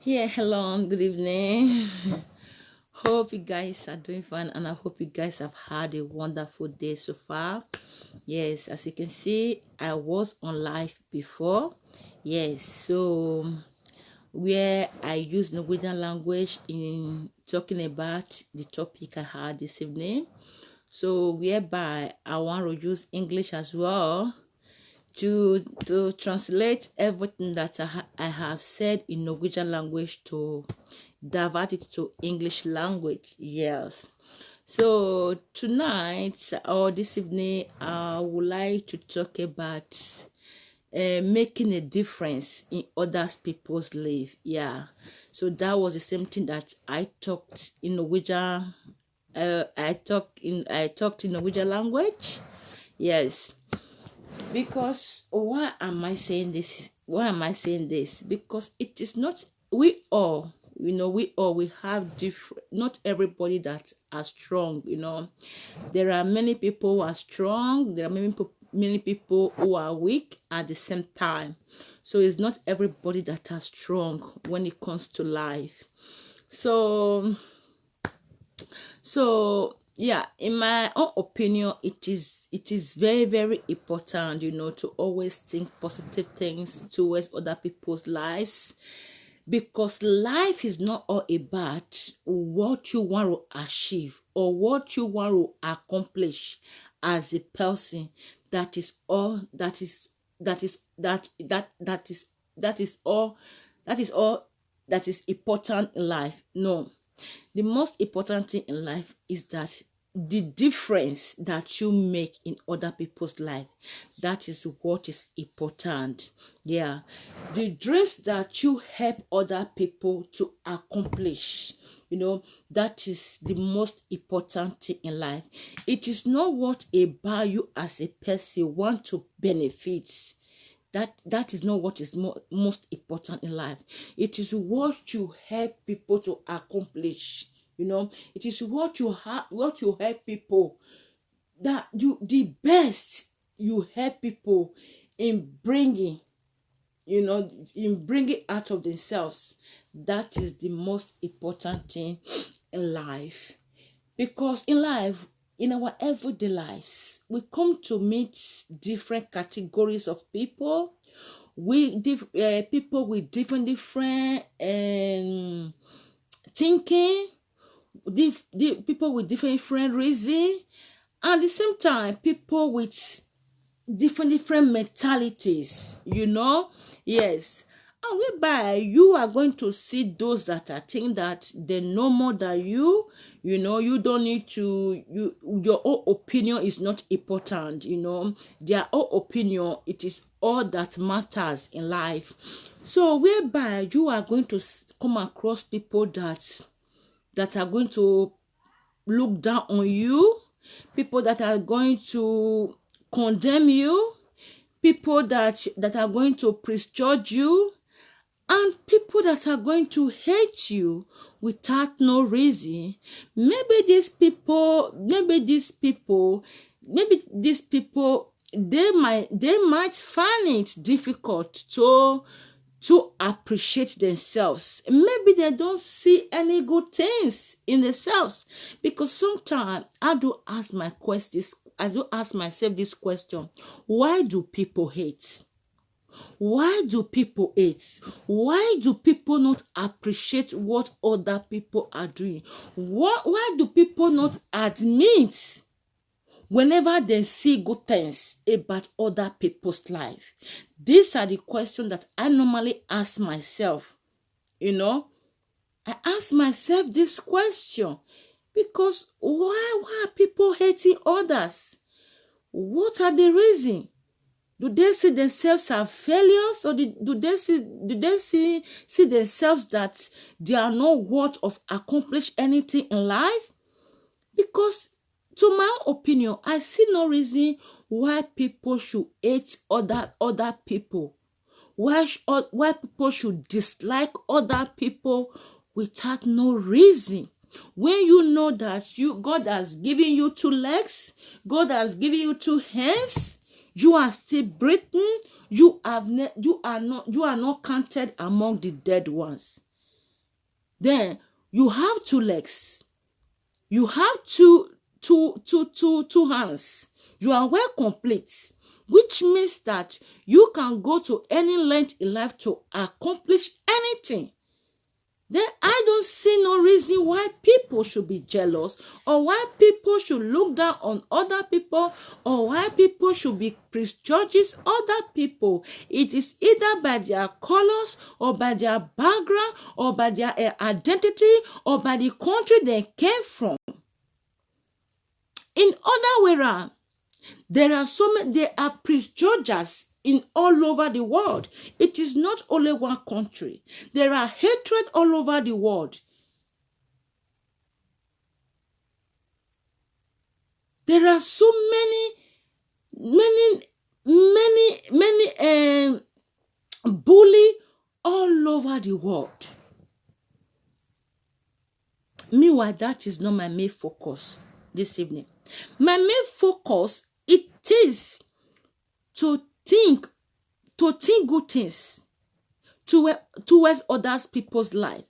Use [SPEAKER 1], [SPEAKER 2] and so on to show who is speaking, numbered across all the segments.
[SPEAKER 1] Yeah, hello, good evening. Hope you guys are doing fine, and I hope you guys have had a wonderful day so far. Yes, as you can see, I was on live before. Yes, so where I use Norwegian language in talking about the topic I had this evening. So whereby I want to use English as well to translate everything that I have said in Norwegian language to divert it to English language. Yes. So tonight or this evening, I would like to talk about making a difference in other people's life. Yeah. So that was the same thing that I talked in Norwegian. I talked in Norwegian language. Yes. Because why am I saying this? Why am I saying this? Because it is not we all, we have different. Not everybody that are strong. There are many people who are strong. There are many people who are weak at the same time. So it's not everybody that are strong when it comes to life. So yeah, in my own opinion, it is very, very important, to always think positive things towards other people's lives, because life is not all about what you want to achieve or what you want to accomplish as a person. That is all that is that is that that that is that is all that is all that is important in life. No, the most important thing in life is that the difference that you make in other people's life, that is what is important. Yeah, the dreams that you help other people to accomplish, that is the most important thing in life. It is not what about you as a person want to benefit. That is not what is most important in life. It is what you help people to accomplish. It is what you help people, that you the best you help people in bringing, out of themselves. That is the most important thing in life. Because in life, in our everyday lives, we come to meet different categories of people. People with different thinking, people with different reason, and at the same time, people with different mentalities. Yes. And whereby you are going to see those that are thinking that they know more than you. You don't need to, your own opinion is not important. Their own opinion, it is all that matters in life. So whereby you are going to come across people that are going to look down on you, people that are going to condemn you, people that are going to prejudge you, and people that are going to hate you without no reason. Maybe these people, they might find it difficult to appreciate themselves. Maybe they don't see any good things in themselves. Because sometimes I do ask myself this question: why do people hate? Why do people hate? Why do people not appreciate what other people are doing? Why do people not admit whenever they see good things about other people's life? These are the questions that I normally ask myself. I ask myself this question because why are people hating others? What are the reasons? Do they see themselves as failures, or do they see themselves that they are not worth of accomplish anything in life? Because to my opinion, I see no reason why people should hate other people. Why people should dislike other people without no reason. When you know that God has given you 2 legs, God has given you 2 hands, you are still breathing, you are not counted among the dead ones. then you have two legs. You have two hands. You are well complete, which means that you can go to any length in life to accomplish anything. Then I don't see no reason why people should be jealous, or why people should look down on other people, or why people should be prejudges other people. It is either by their colors, or by their background, or by their identity, or by the country they came from. In other way around, there are prejudges in all over the world. It is not only one country. There are hatred all over the world. There are so many bully all over the world. Meanwhile, that is not my main focus this evening. My main focus, it is to think good things towards other people's life.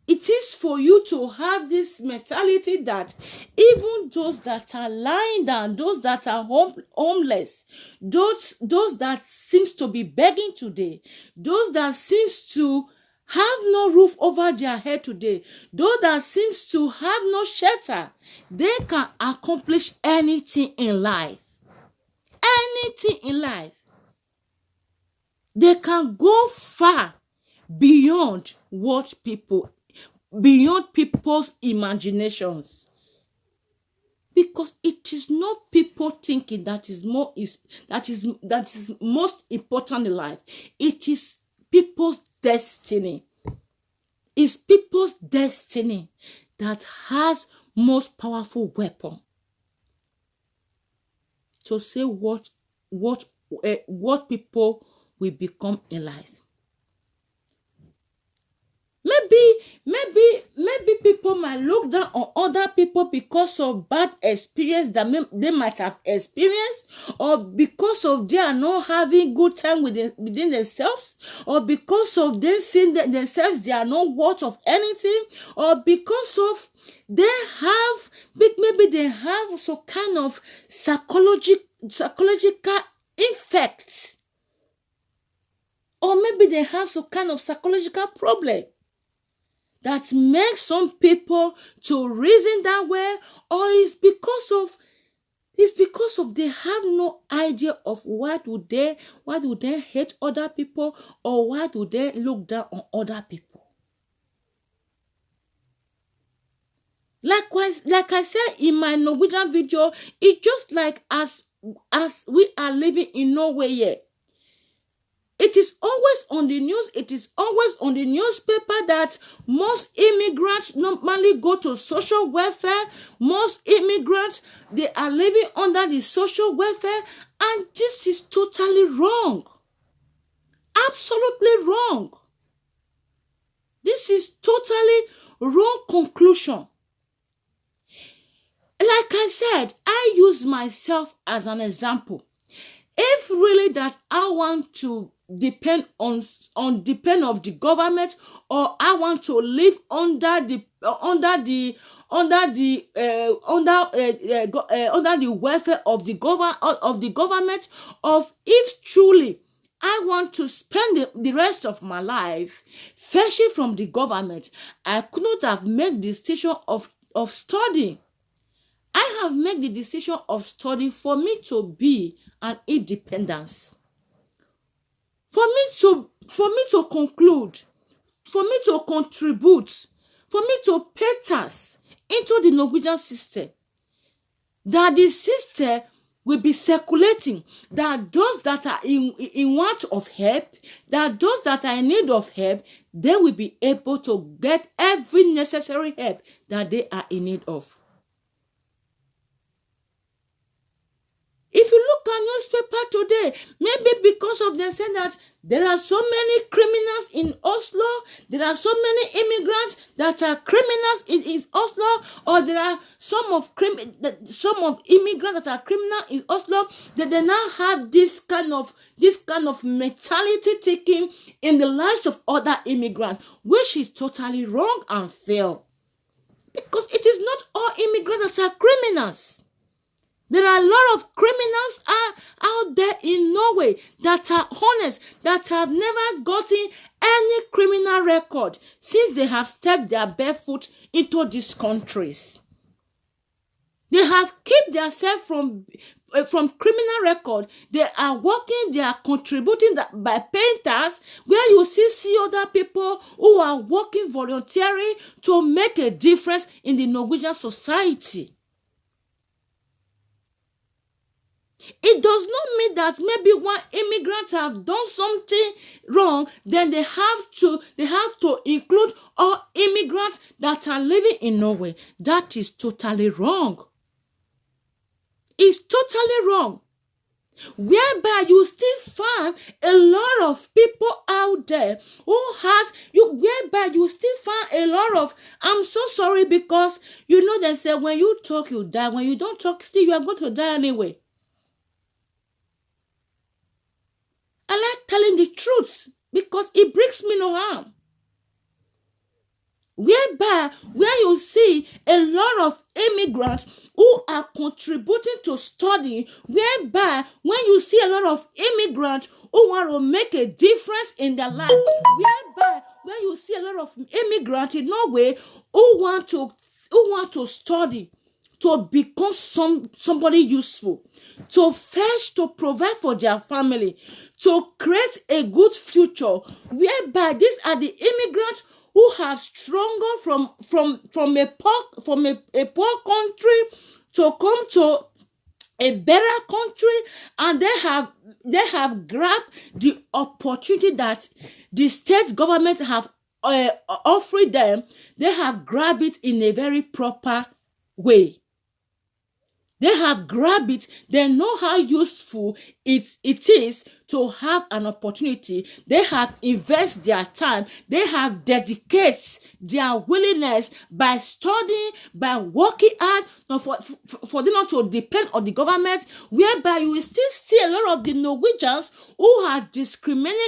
[SPEAKER 1] It is for you to have this mentality that even those that are lying down, those that are homeless, those that seems to be begging today, those that seems to have no roof over their head today, those that seems to have no shelter, they can accomplish anything in life. Anything in life. They can go far beyond people's imaginations. Because it is not people thinking that is most important in life. It is people's destiny. It's people's destiny that has most powerful weapon to say what people will become in life. Maybe people might look down on other people because of bad experience that they might have experienced, or because of they are not having good time within themselves, or because of they seeing that themselves they are not worth of anything, or because of maybe they have some kind of psychological effect, or maybe they have some kind of psychological problem that makes some people to reason that way, or it's because of they have no idea of why do they hate other people, or why do they look down on other people. Likewise, like I said in my Norwegian video, it's just like as we are living in Norway here. It is always on the news, it is always on the newspaper that most immigrants normally go to social welfare. Most immigrants, they are living under the social welfare, and this is totally wrong. Absolutely wrong. This is totally wrong conclusion. Like I said, I use myself as an example. If really that I want to depend on the government, or I want to live under the welfare of the government, of if truly I want to spend the rest of my life fetching from the government, I could not have made the decision of studying. I have made the decision of study for me to be an independence. For me to conclude, for me to contribute, for me to pay tax into the Norwegian system, that the system will be circulating, that those that are in want of help, that those that are in need of help, they will be able to get every necessary help that they are in need of. If you look at newspaper today, maybe because of they say that There are so many criminals in Oslo. There are so many immigrants that are criminals in Oslo, or there are some of immigrants that are criminal in Oslo. That they now have this kind of mentality taking in the lives of other immigrants, which is totally wrong and fail. Because it is not all immigrants that are criminals. There are a lot of criminals out there in Norway that are honest, that have never gotten any criminal record since they have stepped their bare foot into these countries. They have kept themselves from criminal record. They are working, they are contributing by paying tax, where you see other people who are working voluntarily to make a difference in the Norwegian society. It does not mean that maybe one immigrant have done something wrong, then they have to include all immigrants that are living in Norway. That is totally wrong. It's totally wrong. Whereby you still find a lot of people out there whereby you still find a lot of, I'm so sorry, because they say when you talk you die, when you don't talk still you are going to die anyway. I like telling the truth because it brings me no harm. Where you see a lot of immigrants who are contributing to study, whereby when you see a lot of immigrants who want to make a difference in their life, whereby when you see a lot of immigrants in Norway who want to study, to become somebody useful, to provide for their family, to create a good future, whereby these are the immigrants who have struggled from a poor country to come to a better country, and they have grabbed the opportunity that the state government have offered them. They have grabbed it in a very proper way. They have grabbed it. They know how useful it is to have an opportunity. They have invested their time. They have dedicated their willingness by studying, by working hard, for them not to depend on the government, whereby you will still see a lot of the Norwegians who are discriminating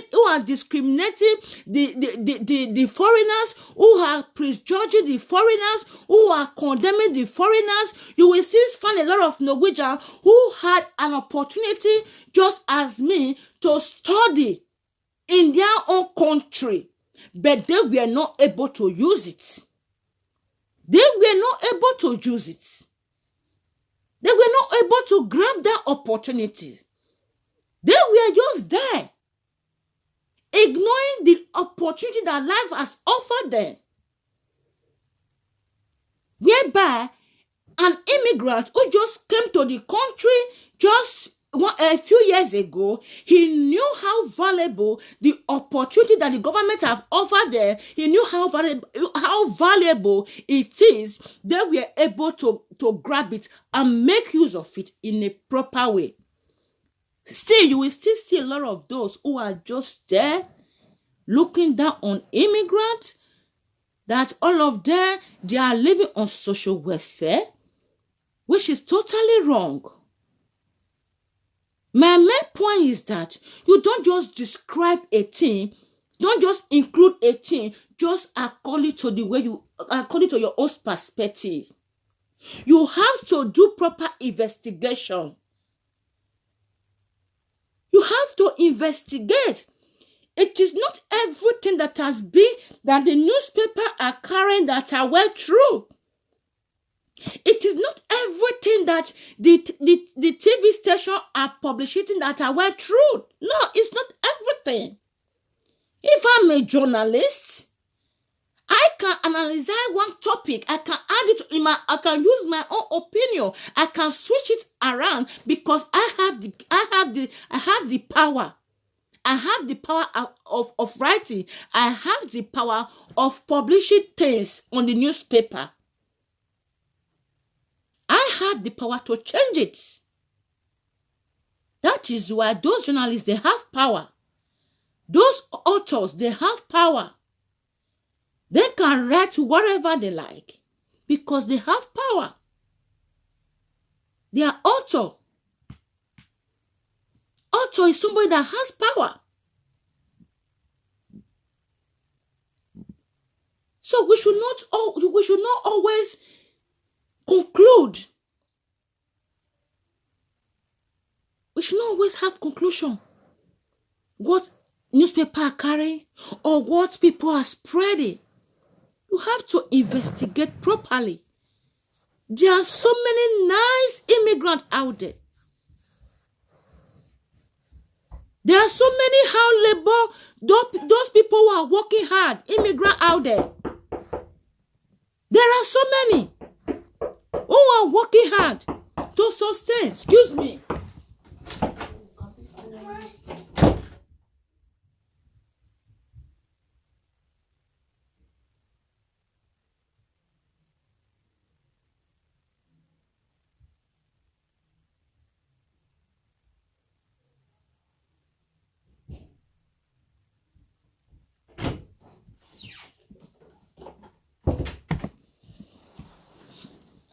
[SPEAKER 1] the foreigners, who are prejudging the foreigners, who are condemning the foreigners. You will still find a lot of Norwegians who had an opportunity, just as me, to study in their own country, but they were not able to use it. They were not able to use it. They were not able to grab that opportunity. They were just there, ignoring the opportunity that life has offered them. Whereby an immigrant who just came to the country just a few years ago, he knew how valuable the opportunity that the government have offered them. He knew how valuable it is. They were able to grab it and make use of it in a proper way. Still, you will still see a lot of those who are just there looking down on immigrants, that all of them, they are living on social welfare, which is totally wrong. My main point is that you don't just describe a thing, don't just include a thing just according to your own perspective. You have to do proper investigation. You have to investigate. It is not everything that the newspaper are carrying that are well true. It is not everything that the TV station are publishing that are well true. No, it's not everything. If I'm a journalist, I can analyze one topic. I can add it I can use my own opinion. I can switch it around because I have the power. I have the power of writing. I have the power of publishing things on the newspaper. I have the power to change it. That is why those journalists, they have power. authors, they have power. They can write whatever they like because they have power. They are author. Author is somebody that has power. So we should not always conclude. We should not always have conclusion. What newspaper are carrying or what people are spreading. You have to investigate properly. There are so many nice immigrants out there. There are so many hard labor, those people who are working hard, immigrants out there. There are so many who are working hard to sustain. Excuse me.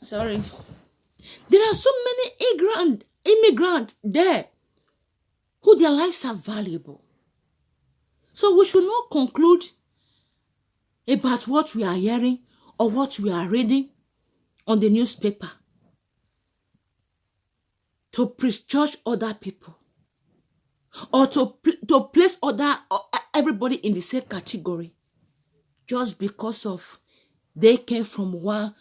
[SPEAKER 1] Sorry. There are so many immigrants there who their lives are valuable. So we should not conclude about what we are hearing or what we are reading on the newspaper to prejudge other people or to place everybody in the same category just because of they came from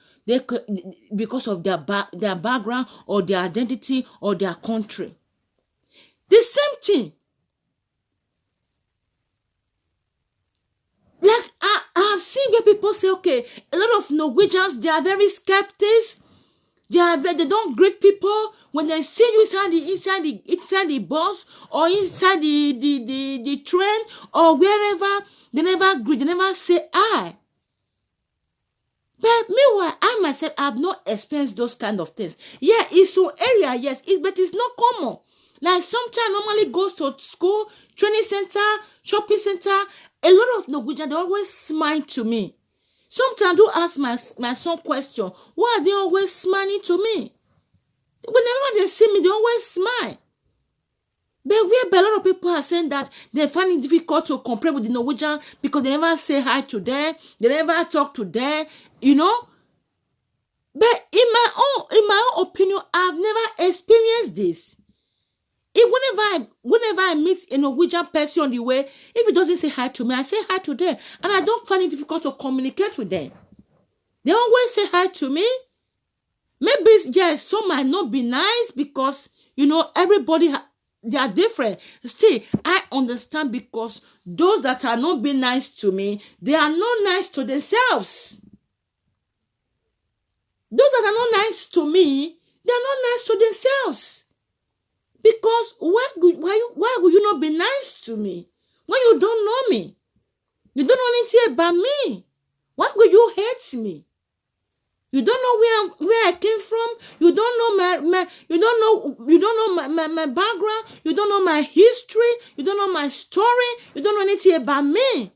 [SPEAKER 1] because of their background or their identity or their country. The same thing. Like I have seen where people say, okay, a lot of Norwegians, they are very skeptics. They don't greet people when they see you inside the bus or inside the train or wherever. They never greet. They never say hi. But meanwhile, I myself have not experienced those kind of things. Yeah, it's some area, yes, but it's not common. Like sometimes normally goes to school, training center, shopping center. A lot of Norwegians, they always smile to me. Sometimes I do ask my son question, why are they always smiling to me? Whenever they see me, they always smile. But a lot of people are saying that they find it difficult to compare with the Norwegian because they never say hi to them, they never talk to them, you know. But in my own opinion, I've never experienced this. Whenever I meet a Norwegian person on the way, if he doesn't say hi to me, I say hi to them, and I don't find it difficult to communicate with them. They always say hi to me. Maybe yes, some might not be nice because everybody. They are different. Still, I understand because those that are not being nice to me, they are not nice to themselves. Those that are not nice to me, they are not nice to themselves. Because why would you not be nice to me when you don't know me? You don't know anything about me. Why would you hate me? You don't know where I came from. You don't know my background. You don't know my history. You don't know my story. You don't know anything about me.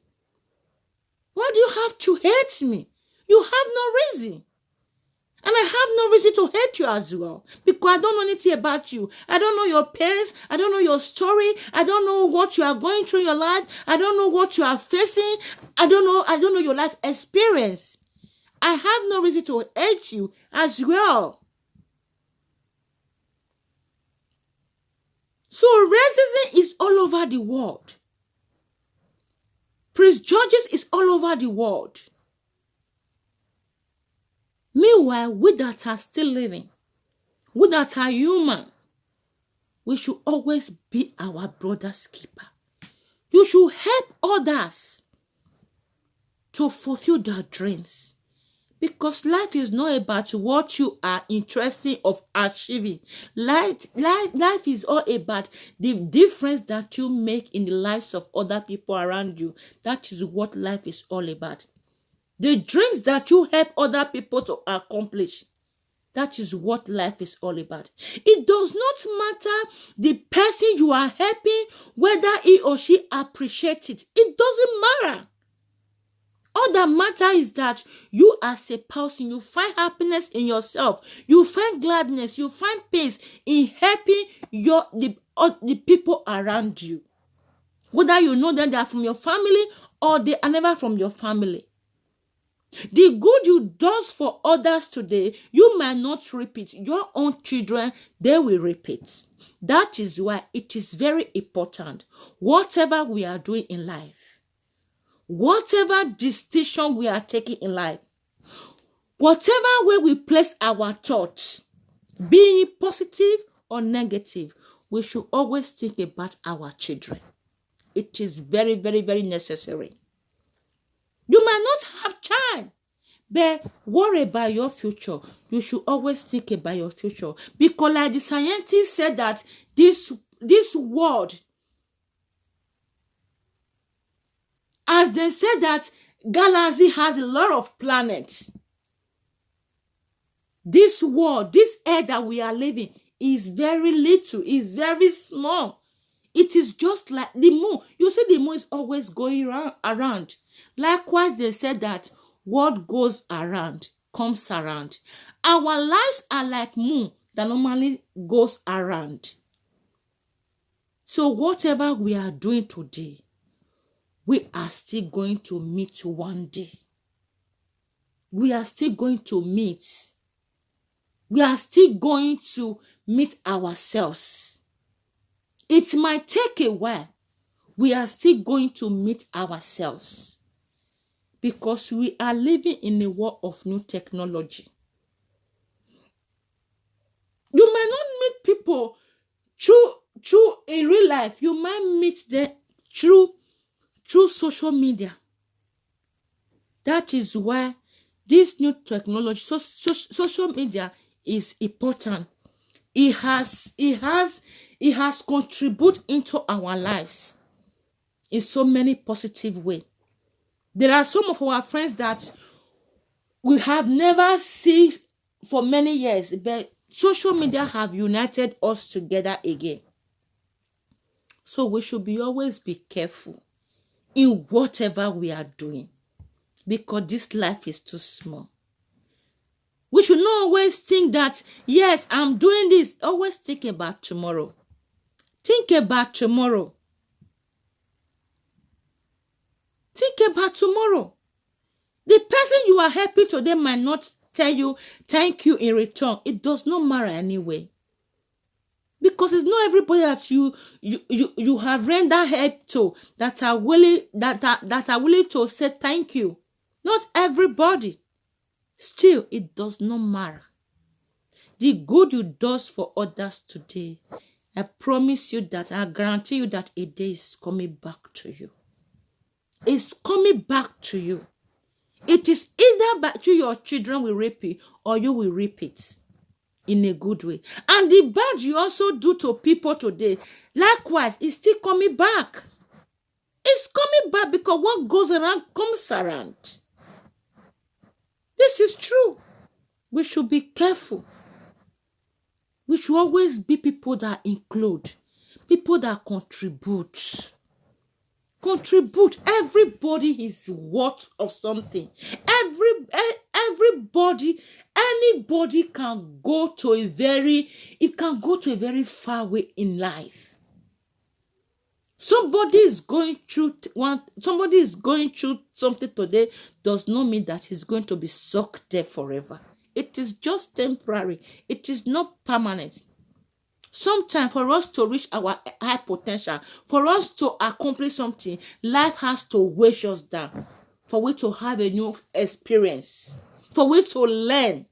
[SPEAKER 1] Why do you have to hate me? You have no reason. And I have no reason to hate you as well. Because I don't know anything about you. I don't know your pains. I don't know your story. I don't know what you are going through in your life. I don't know what you are facing. I don't know your life experience. I have no reason to hate you as well. So racism is all over the world. Prejudice is all over the world. Meanwhile, we that are still living, we that are human, we should always be our brother's keeper. You should help others to fulfill their dreams. Because life is not about what you are interested of achieving. Life is all about the difference that you make in the lives of other people around you. That is what life is all about. The dreams that you help other people to accomplish. That is what life is all about. It does not matter the person you are helping, whether he or she appreciates it. It doesn't matter. All that matters is that you as a person, you find happiness in yourself. You find gladness. You find peace in helping the people around you. Whether you know them, they are from your family or they are never from your family. The good you do for others today, you might not reap it. Your own children, they will reap it. That is why it is very important. Whatever we are doing in life, whatever decision we are taking in life, whatever way we place our thoughts, being positive or negative, we should always think about our children. It is very, very, very necessary. You might not have time, but worry about your future. You should always think about your future. Because like the scientists said that this world, as they said that galaxy has a lot of planets. This world, this air that we are living is very little, is very small. It is just like the moon. You see the moon is always going around. Likewise, they said that what goes around comes around. Our lives are like moon that normally goes around. So whatever we are doing today, we are still going to meet one day. We are still going to meet. We are still going to meet ourselves. It might take a while. We are still going to meet ourselves. Because we are living in a world of new technology. You might not meet people through in real life. You might meet them through social media. That is why this new technology, social media, is important. It has contributed into our lives in so many positive ways. There are some of our friends that we have never seen for many years, but social media have united us together again. So we should always be careful in whatever we are doing, because this life is too small. We should not always think that, yes, I'm doing this. Always think about tomorrow. Think about tomorrow. Think about tomorrow. The person you are helping today might not tell you thank you in return. It does not matter anyway. Because it's not everybody that you have rendered help to that are willing to say thank you. Not everybody. Still, it does not matter. The good you do for others today, I promise you that, I guarantee you that a day is coming back to you. It's coming back to you. It is either back to your children will reap it or you will reap it in a good way. And the bad you also do to people today, likewise, it's still coming back. It's coming back because what goes around comes around. This is true. We should be careful. We should always be people that include, people that contribute. Contribute. Everybody is worth of something. Everybody, anybody can go to a very far way in life. Somebody is going through something today does not mean that he's going to be stuck there forever. It is just temporary. It is not permanent. Sometimes for us to reach our high potential, for us to accomplish something, life has to weigh us down for we to have a new experience, for we to learn.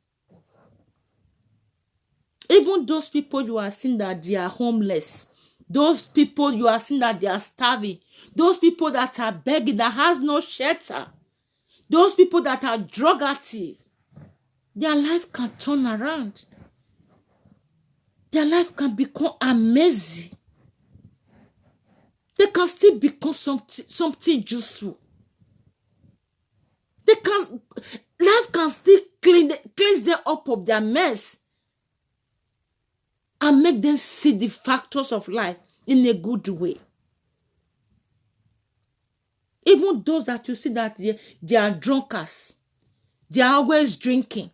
[SPEAKER 1] Even those people you are seeing that they are homeless, those people you are seeing that they are starving, those people that are begging, that has no shelter, those people that are drug active, their life can turn around. Their life can become amazing. They can still become something useful. They can, Life can still cleanse them up of their mess and make them see the factors of life in a good way. Even those that you see that they are drunkards, they are always drinking,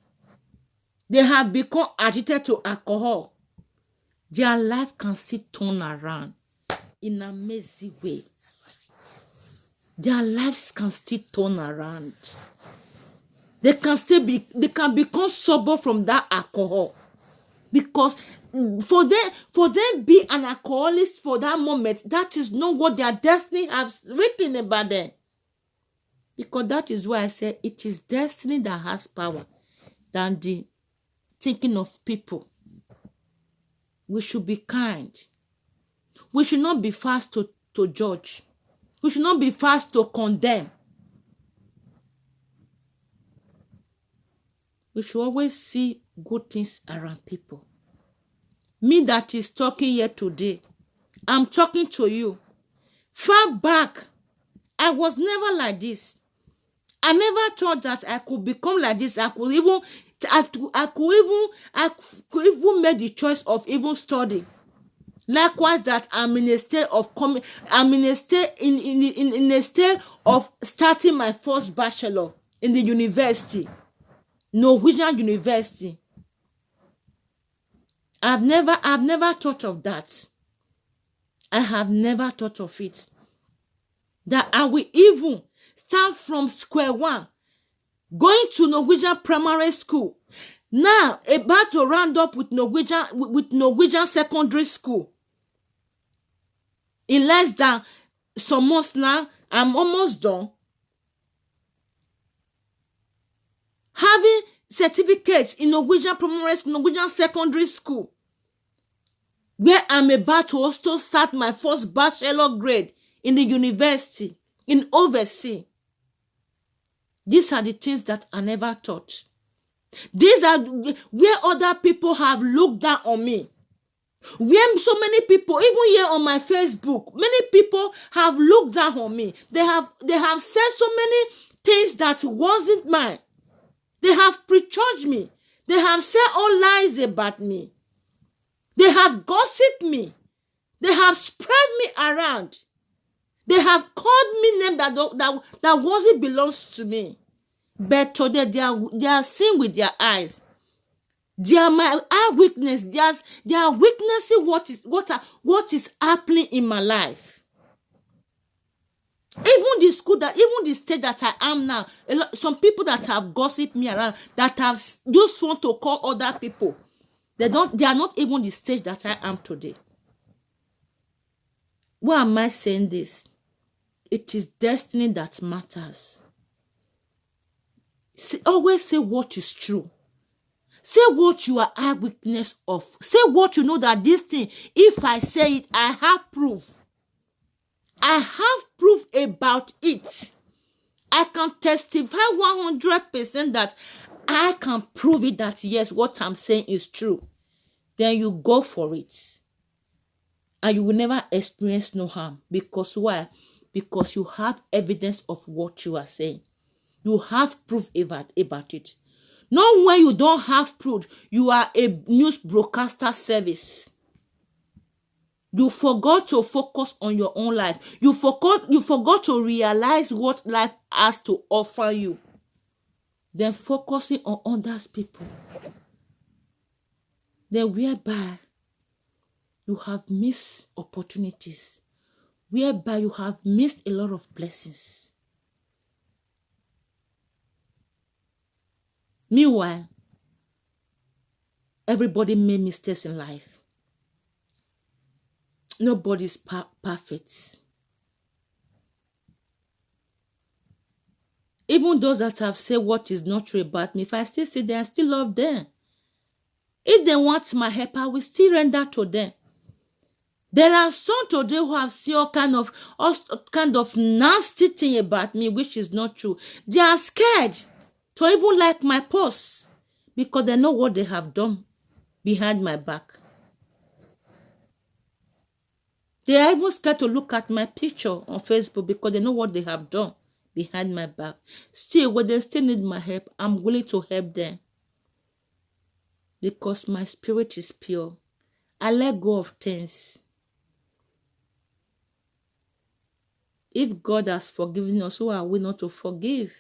[SPEAKER 1] they have become addicted to alcohol, their life can still turn around in an amazing way. Their lives can still turn around. They can become sober from that alcohol. Because for them be an alcoholic for that moment, that is not what their destiny has written about them. Because that is why I say it is destiny that has power than the thinking of people. We should be kind. We should not be fast to judge. We should not be fast to condemn. We should always see good things around people. Me that is talking here today, I'm talking to you. Far back, I was never like this. I never thought that I could become like this. I could even make the choice of even studying. Likewise, that I'm in a state of I'm in a state in a state of starting my first bachelor in the university, Norwegian University. I've never thought of that. I have never thought of it. That I will even start from square one, going to Norwegian primary school. Now about to round up with Norwegian secondary school. In less than some months now, I'm almost done. Having certificates in Norwegian primary school, Norwegian secondary school, where I'm about to also start my first bachelor grade in the university, in overseas. These are the things that I never thought. These are where other people have looked down on me. Where so many people, even here on my Facebook, many people have looked down on me. They have said so many things that wasn't mine. They have prejudged me. They have said all lies about me. They have gossiped me. They have spread me around. They have called me names that wasn't belongs to me. But today they are seeing with their eyes. They are my eyewitness. They are witnessing what is happening in my life. Even the stage that I am now, some people that have gossiped me around, that have just want to call other people, they are not even the stage that I am today. Why am I saying this? It is destiny that matters. Always say what is true. Say what you are eyewitness of. Say what you know that this thing, if I say it, I have proof. I have proof about it. I can testify 100% that I can prove it that yes, what I'm saying is true. Then you go for it. And you will never experience no harm. Because why? Because you have evidence of what you are saying. You have proof about it. Not when you don't have proof, you are a news broadcaster service. You forgot to focus on your own life. You forgot to realize what life has to offer you. Then focusing on others people. Then whereby you have missed opportunities. Whereby you have missed a lot of blessings. Meanwhile, everybody made mistakes in life. Nobody's perfect. Even those that have said what is not true about me, if I still say them, I still love them. If they want my help, I will still render to them. There are some today who have seen all kind of nasty thing about me, which is not true. They are scared to even like my posts because they know what they have done behind my back. They are even scared to look at my picture on Facebook because they know what they have done behind my back. Still, when they still need my help, I'm willing to help them. Because my spirit is pure. I let go of things. If God has forgiven us, who are we not to forgive?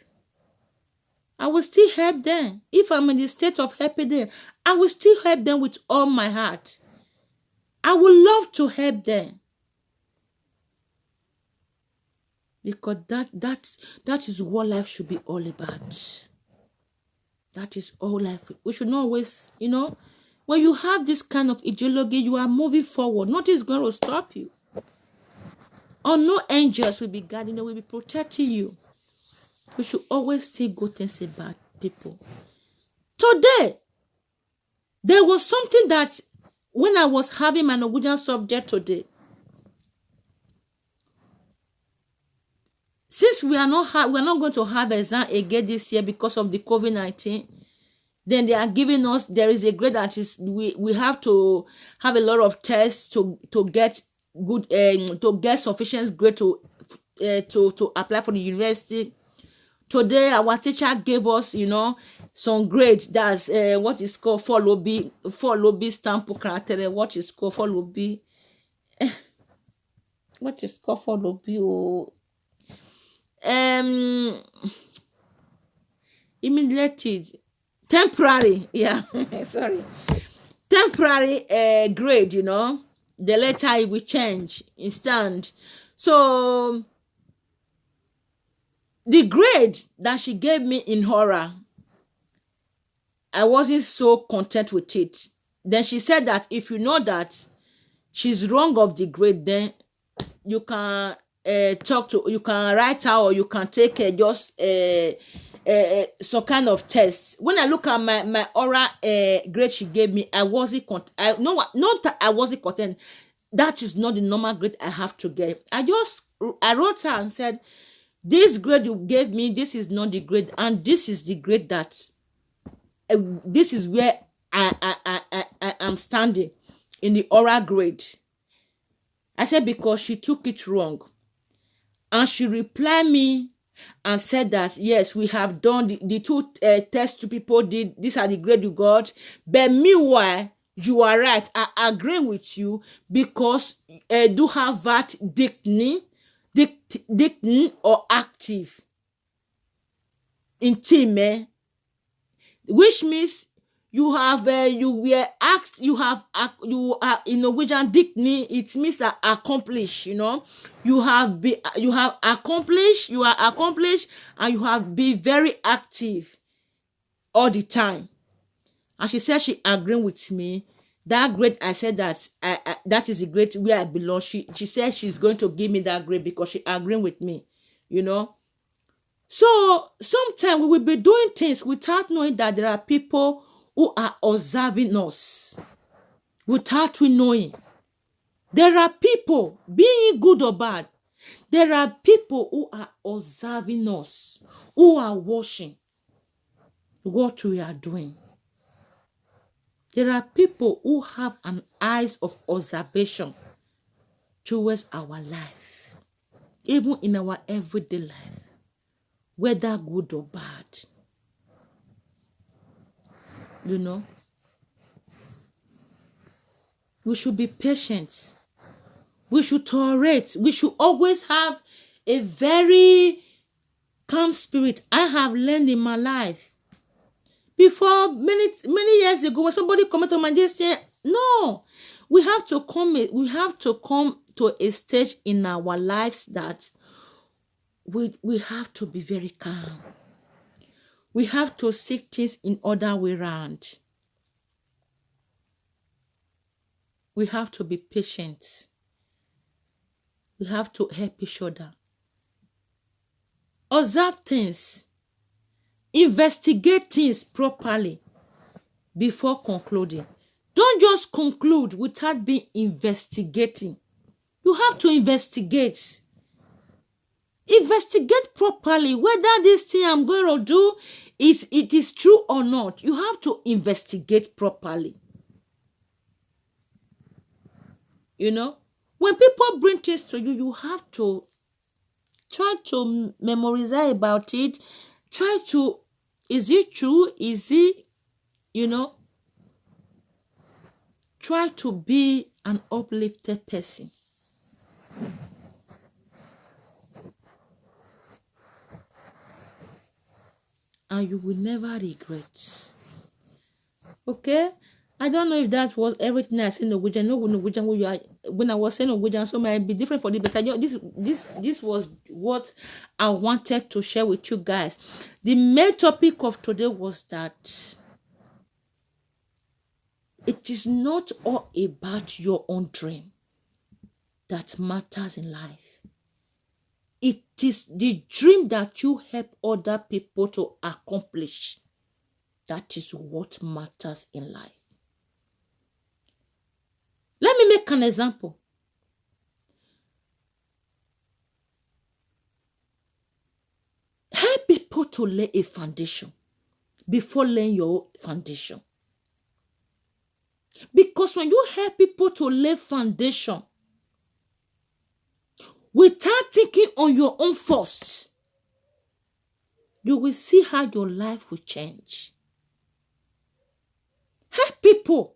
[SPEAKER 1] I will still help them. If I'm in the state of helping them, I will still help them with all my heart. I would love to help them. Because that is what life should be all about. That is all life. We should not always, when you have this kind of ideology, you are moving forward. Nothing is going to stop you. Or no angels will be guarding you, will be protecting you. We should always say good things about people. Today, there was something that when I was having my Norwegian subject today, since we are not going to have exam again this year because of the COVID-19, then they are giving us, there is a grade that is, we have to have a lot of tests to get good, to get sufficient grade to apply for the university. Today, our teacher gave us, some grades. That's what is called follow B stamp character. What is called follow B? What is called follow B? Immediately, temporary. Yeah, sorry, temporary grade. The letter it will change instant. So the grade that she gave me in horror, I wasn't so content with it. Then she said that if you know that she's wrong of the grade, then you can you can write her, or you can take just some kind of test. When I look at my oral grade she gave me, I wasn't content. I wasn't content. That is not the normal grade I have to get. I wrote her and said, this grade you gave me, this is not the grade, and this is the grade that this is where I am standing in the oral grade. I said, because she took it wrong. And she replied me and said that, yes, we have done the two tests to people did. These are the grade you got. But meanwhile, you are right. I agree with you because do have that dignity or active in team, which means you have you are in Norwegian dignity. It means that accomplish. You have accomplished. You are accomplished, and you have been very active all the time. And she said she agreed with me. That grade, I said that that is the grade where I belong. She said she's going to give me that grade because she agreed with me, So sometimes we will be doing things without knowing that there are people who are observing us. Without we knowing. There are people, being good or bad, there are people who are observing us, who are watching what we are doing. There are people who have an eyes of observation towards our life, even in our everyday life, whether good or bad. We should be patient. We should tolerate. We should always have a very calm spirit. I have learned in my life. Before many years ago, when somebody commented on my day saying, no, we have to come to a stage in our lives that we have to be very calm. We have to seek things in other way around. We have to be patient. We have to help each other. Observe things. Investigate things properly before concluding. Don't just conclude without being investigating. You have to investigate. Investigate properly whether this thing I'm going to do it is true or not. You have to investigate properly. When people bring things to you, you have to Try to memorize about it. Try to, is it true? Is it, try to be an uplifted person. And you will never regret. Okay? I don't know if that was everything I said in Norwegian. No, Norwegian when I was saying Norwegian, so it might be different for this. But this was what I wanted to share with you guys. The main topic of today was that it is not all about your own dream that matters in life. It is the dream that you help other people to accomplish. That is what matters in life. Let me make an example. Help people to lay a foundation before laying your foundation. Because when you help people to lay foundation without thinking on your own first, you will see how your life will change. Help people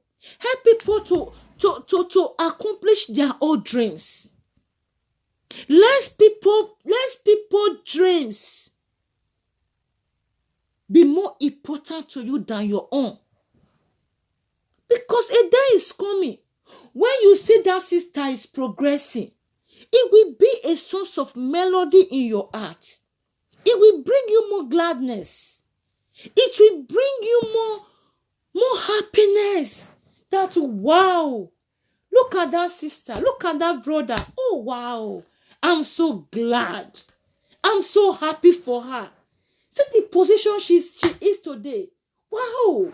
[SPEAKER 1] to accomplish their own dreams. Let people dreams be more important to you than your own. Because a day is coming when you see that sister is progressing, it will be a source of melody in your heart. It will bring you more gladness. It will bring you more happiness. That, wow, look at that sister, look at that brother. Oh, wow, I'm so glad. I'm so happy for her. See the position she is today. Wow.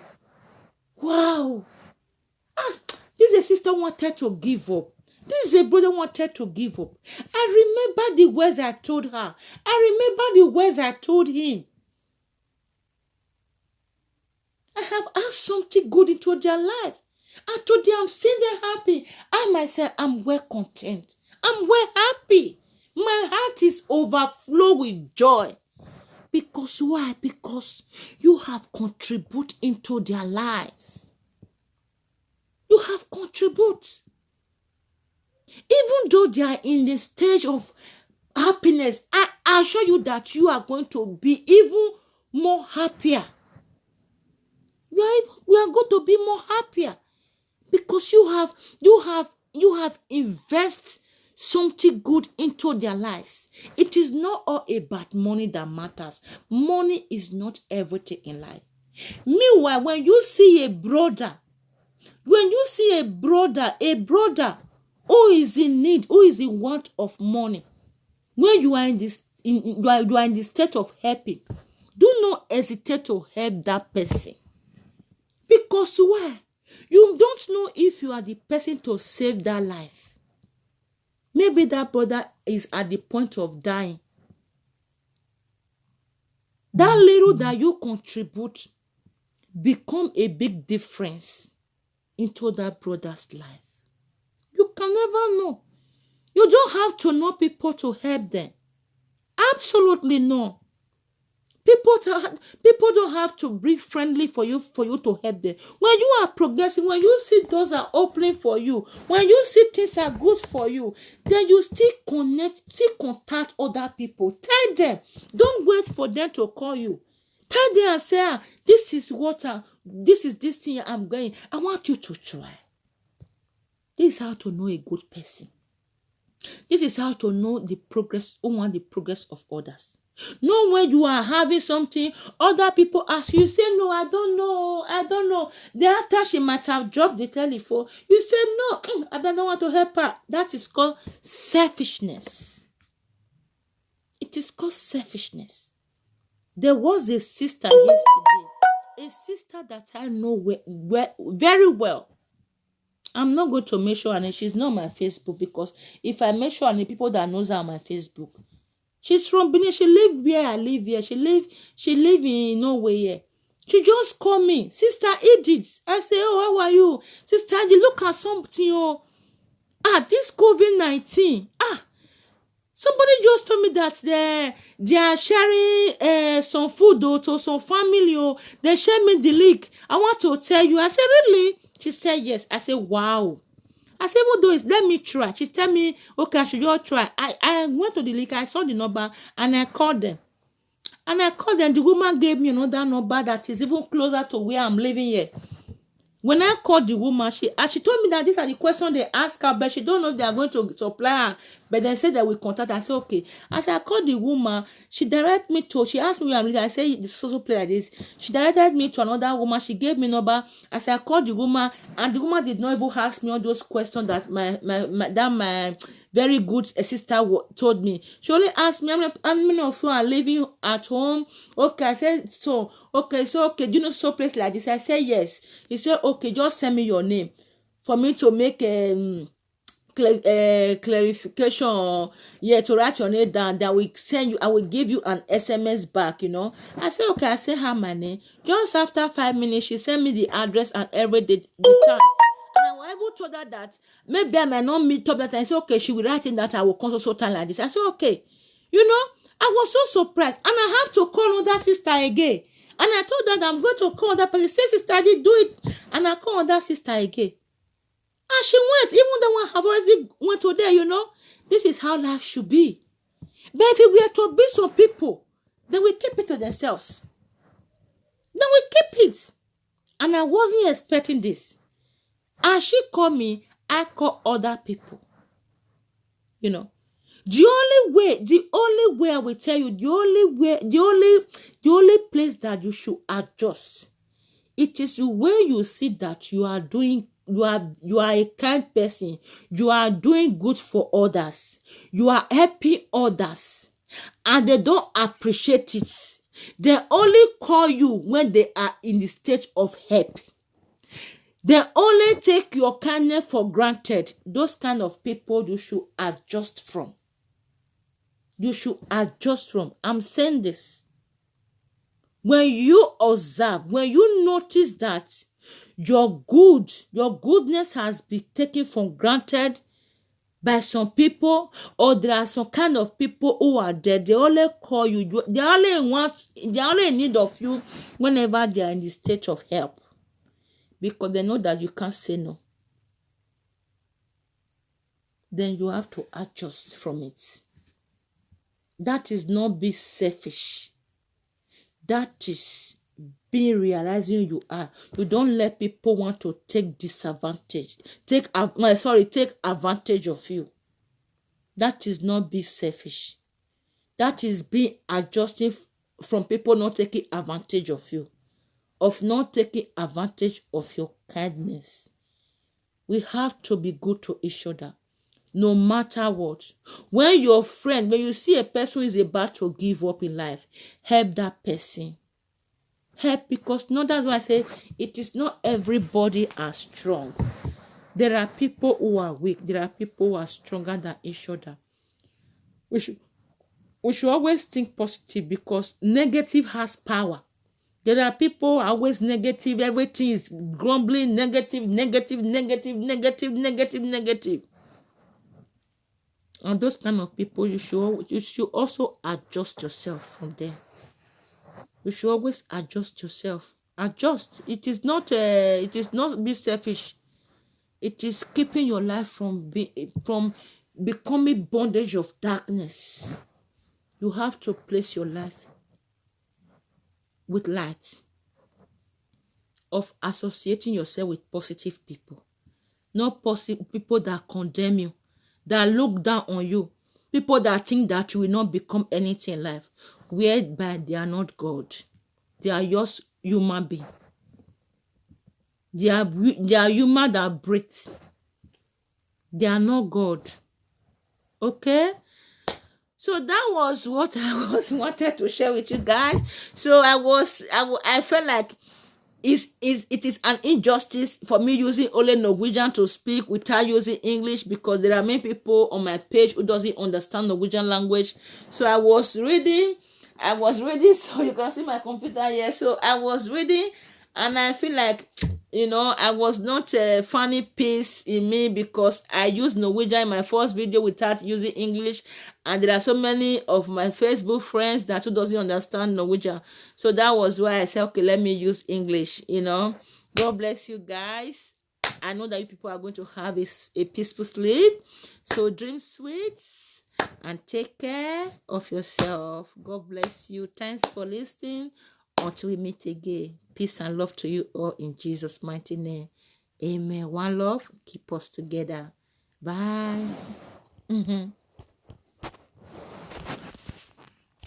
[SPEAKER 1] This is a sister wanted to give up. This is a brother wanted to give up. I remember the words I told her. I remember the words I told him. I have asked something good into their life. I told them I'm seeing them happy. I myself am well content. I'm well happy. My heart is overflow with joy. Because why? Because you have contributed into their lives. You have contributed. Even though they are in the stage of happiness, I assure you that you are going to be even more happier. We are going to be more happier because you have invested something good into their lives. It is not all about money that matters. Money is not everything in life. Meanwhile, when you see a brother who is in need, who is in want of money, when you are in the state of helping, do not hesitate to help that person. Because why? You don't know if you are the person to save that life. Maybe that brother is at the point of dying. That little that you contribute become a big difference into that brother's life. You can never know. You don't have to know people to help them. Absolutely no. People don't have to be friendly for you to help them. When you are progressing, when you see doors are opening for you, when you see things are good for you, then you still contact other people. Tell them. Don't wait for them to call you. Tell them and say, this is this thing I'm going. I want you to try. This is how to know a good person. This is how to know the progress of others. Know when you are having something, other people ask you, say, no, I don't know. Then after she might have dropped the telephone, you say, no, I don't want to help her. That is called selfishness. It is called selfishness. There was a sister yesterday, a sister that I know very well. I'm not going to mention her name. She's not on my Facebook, because if I mention her name, people that knows her on my Facebook. She's from Benin. She live where I live here. She live in Norway here. She just called me, Sister Edith. I say, oh, how are you? Sister Edith, look at something. This COVID-19. Somebody just told me that they are sharing some food to some family. They share me the link. I want to tell you. I said, really? She said, yes. I said, wow. I said, even though let me try. She tell me, okay, I should just try. I went to the link. I saw the number and I called them. And I called them. The woman gave me another number that is even closer to where I'm living here. When I called the woman, she told me that these are the questions they ask her, but she don't know if they are going to supply her. But they said that we contact her. I said, okay. As I called the woman, she asked me where I'm living. I said, this social play like this. She directed me to another woman. She gave me number. As I called the woman, and the woman did not even ask me all those questions that my very good sister told me. She only asked me, how many of you are living at home? Okay, I said, so, okay, do you know some place like this? I said, yes. He said, okay, just send me your name for me to make clarification, to write your name down. That we send you, I will give you an SMS back, I said, okay, I said her my name. Just after 5 minutes, she sent me the address and every day, the time. And I was able to told her that maybe I might not meet up that time. I said, okay, she will write in that I will come so time like this. I said, okay. I was so surprised. And I have to call that sister again. And I told her that I'm going to call that person. Say, sister, I did do it. And I called that sister again. And she went. Even the one have already went to there, This is how life should be. But if we are to be some people, then we keep it to themselves. Then we keep it. And I wasn't expecting this. And she called me, I call other people. The only way I will tell you, the only place that you should adjust, it is when you see that you are a kind person, you are doing good for others, you are helping others, and they don't appreciate it. They only call you when they are in the state of help. They only take your kindness for granted. Those kind of people you should adjust from. You should adjust from. I'm saying this. When you observe, when you notice that your goodness has been taken for granted by some people, or there are some kind of people who are there, they only call you. They only in need of you whenever they are in the state of help. Because they know that you can't say no. Then you have to adjust from it. That is not being selfish. That is being realizing you are. You don't let people want to take advantage of you. That is not being selfish. That is being adjusting from people not taking advantage of you. Of not taking advantage of your kindness. We have to be good to each other, no matter what. When you see a person who is about to give up in life, help that person. Help, because that's why I say it is not everybody are strong. There are people who are weak. There are people who are stronger than each other. We should always think positive, because negative has power. There are people always negative. Everything is grumbling, negative. And those kind of people, you should also adjust yourself from them. You should always adjust yourself. Adjust. It is not be selfish. It is keeping your life from becoming bondage of darkness. You have to place your life with light, of associating yourself with positive people, not people that condemn you, that look down on you, people that think that you will not become anything in life, whereby they are not God. They are just human beings. They are human that breathe. They are not God. Okay? So that was what I wanted to share with you guys. So I felt like it is an injustice for me using only Norwegian to speak without using English, because there are many people on my page who doesn't understand Norwegian language. So I was reading, so you can see my computer here. So I was reading, and I feel like you know, I was not a funny piece in me because I used Norwegian in my first video without using English, and there are so many of my Facebook friends that who doesn't understand Norwegian. So that was why I said, okay, let me use English, you know. God bless you guys. I know that you people are going to have a peaceful sleep. So dream sweet and take care of yourself. God bless you. Thanks for listening. Until we meet again, peace and love to you all in Jesus' mighty name. Amen. One love. Keep us together. Bye.